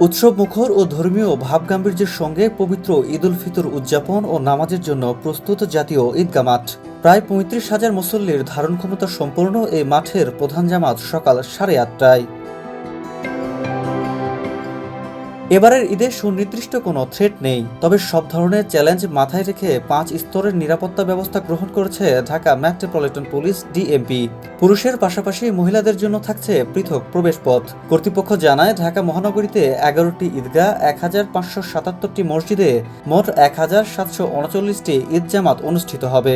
উৎসব মুখর ও ধর্মীয় ভাবগাম্ভীর্যের সঙ্গে পবিত্র ঈদ উল ফিতর উদযাপন ও নামাজের জন্য প্রস্তুত জাতীয় ঈদগাহ মাঠ। প্রায় ৩৫,০০০ মুসল্লির ধারণ ক্ষমতা সম্পন্ন এই মাঠের প্রধান জামাত সকাল 8:30টায়। এবারের ঈদে সুনির্দিষ্ট কোনো থ্রেট নেই, তবে সব ধরনের চ্যালেঞ্জ মাথায় রেখে 5 স্তরের নিরাপত্তা ব্যবস্থা গ্রহণ করেছে ঢাকা মেট্রোপলিটন পুলিশ ডিএমপি। পুরুষের পাশাপাশি মহিলাদের জন্য থাকছে পৃথক প্রবেশপথ। কর্তৃপক্ষ জানায়, ঢাকা মহানগরীতে 11টি ঈদগাহ, 1577টি মসজিদে মোট 1739টি ঈদ জামাত অনুষ্ঠিত হবে।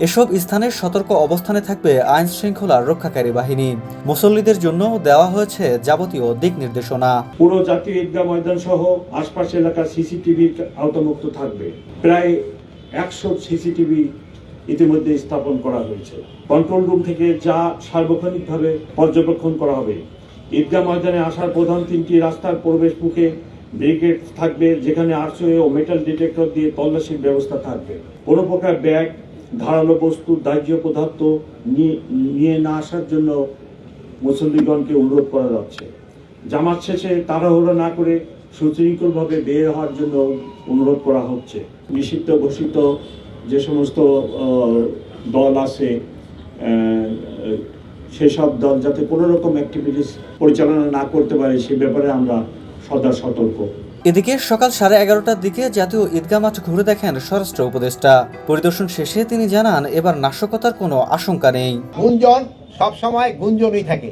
এসব স্থানে সতর্ক অবস্থানে থাকবে আইন শৃঙ্খলা রক্ষাকারী বাহিনী। মুসল্লিদের জন্য দেওয়া হয়েছে যাবতীয় দিক নির্দেশনা। পুরো জাতীয় ঈদগাহ ময়দান সহ আশপাশের এলাকা সিসিটিভির আওতামুক্ত থাকবে। প্রায় 100 সিসিটিভি ইতিমধ্যে স্থাপন করা হয়েছে। কন্ট্রোল রুম থেকে যা সার্বক্ষণিকভাবে পর্যবেক্ষণ করা হবে। ঈদগাহ ময়দানে আসার প্রধান 3টি রাস্তার প্রবেশ মুখে ব্যারিকেড থাকবে, যেখানে আরসিও ও মেটাল ডিটেক্টর দিয়ে তল্লাশির ব্যবস্থা থাকবে। কোনো প্রকার ব্যাগ, ধারালো বস্তু, দাহ্য পদার্থ নিয়ে না আসার জন্য মুসল্লিগণকে অনুরোধ করা যাচ্ছে। জামাত শেষে তাড়াহুড়ো না করে সুশৃঙ্খলভাবে বের হওয়ার জন্য অনুরোধ করা হচ্ছে। নিষিদ্ধ ঘোষিত যে সমস্ত দল আছে, সেসব দল যাতে কোনো রকম অ্যাক্টিভিটিস পরিচালনা না করতে পারে সে ব্যাপারে আমরা সদা সতর্ক। এদিকে সকাল 11:30টার দিকে জাতীয় ঈদগাহ মাঠ ঘুরে দেখেন স্বরাষ্ট্র উপদেষ্টা। পরিদর্শন শেষে তিনি জানান, এবার নাশকতার কোনো আশঙ্কা নেই। গুঞ্জন সবসময় গুঞ্জনই থাকে,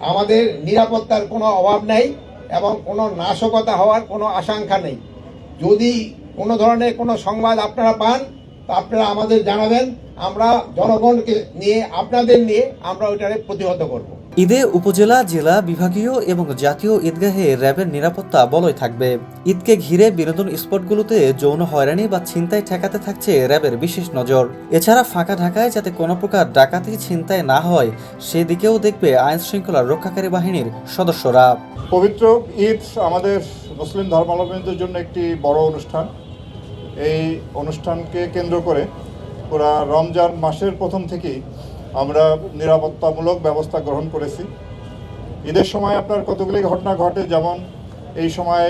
আমাদের নিরাপত্তার কোনো অভাব নেই এবং কোনো নাশকতা হওয়ার কোনো আশঙ্কা নেই। যদি কোনো ধরনের কোনো সংবাদ আপনারা পান তো আপনারা আমাদের জানাবেন, আমরা জনগণকে নিয়ে আপনাদের নিয়ে আমরা ওইটারে প্রতিহত করব। ঈদে উপজেলা, জেলা, বিভাগীয় এবং জাতীয় ঈদগাহে র্যাবের নিরাপত্তা বলয় থাকবে। ঈদকে ঘিরে বিনোদন স্পটগুলোতে যৌন হয়রানি বা ছিনতাই ঠেকাতে থাকছে র্যাবের বিশেষ নজর। এছাড়া ফাঁকা ঢাকায় যাতে কোনো প্রকার ডাকাতি, ছিনতাই না হয় সেদিকেও দেখবে আইন শৃঙ্খলা রক্ষাকারী বাহিনীর সদস্যরা। পবিত্র ঈদ আমাদের মুসলিম ধর্মাবলম্বীদের জন্য একটি বড় অনুষ্ঠান। এই অনুষ্ঠানকে কেন্দ্র করে পুরা রমজান মাসের প্রথম থেকেই আমরা নিরাপত্তামূলক ব্যবস্থা গ্রহণ করেছি। ঈদের সময় আপনার কতগুলি ঘটনা ঘটে, যেমন এই সময়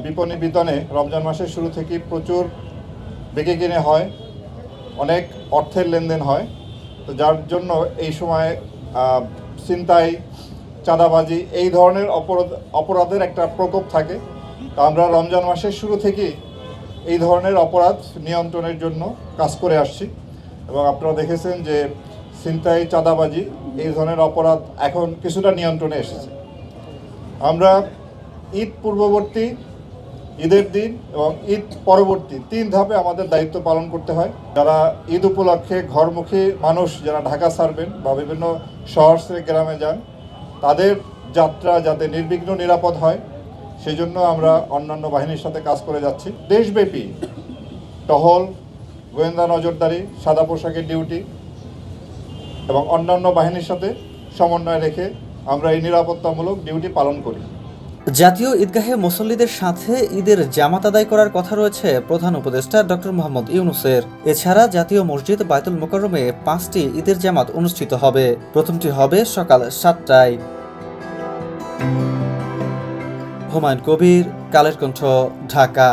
বিপণী বিতানে রমজান মাসের শুরু থেকেই প্রচুর বেঁকে কিনে হয়, অনেক অর্থের লেনদেন হয়। তো যার জন্য এই সময় ছিনতাই, চাঁদাবাজি এই ধরনের অপরাধের একটা প্রকোপ থাকে। তো আমরা রমজান মাসের শুরু থেকেই এই ধরনের অপরাধ নিয়ন্ত্রণের জন্য কাজ করে আসছি এবং আপনারা দেখেছেন যে ছিনতাই, চাঁদাবাজি এই ধরনের অপরাধ এখন কিছুটা নিয়ন্ত্রণে এসেছে। আমরা ঈদ পূর্ববর্তী, ঈদের দিন এবং ঈদ পরবর্তী 3 ধাপে আমাদের দায়িত্ব পালন করতে হয়। যারা ঈদ উপলক্ষে ঘরমুখী মানুষ যারা ঢাকা ছাড়বেন বা বিভিন্ন শহর থেকে গ্রামে যান, তাদের যাত্রা যাতে নির্বিঘ্ন নিরাপদ হয় সেই জন্য আমরা অন্যান্য বাহিনীর সাথে কাজ করে যাচ্ছি। দেশব্যাপী টহল, গোয়েন্দা নজরদারি, সাদা পোশাকের ডিউটি এবং অন্যান্য বাহিনীর সাথে সমন্বয় রেখে আমরা এই নিরাপত্তামূলক ডিউটি পালন করি। জাতীয় ঈদগাহে মুসল্লিদের সাথে ঈদের জামাত আদায় করার কথা রয়েছে প্রধান উপদেষ্টা ডক্টর মোহাম্মদ ইউনূসের। এছাড়া জাতীয় মসজিদ বায়তুল মোকাররমে 5টি ঈদের জামাত অনুষ্ঠিত হবে। প্রথমটি হবে সকাল 7টায়। হুমায়ুন কবির, কালের কণ্ঠ, ঢাকা।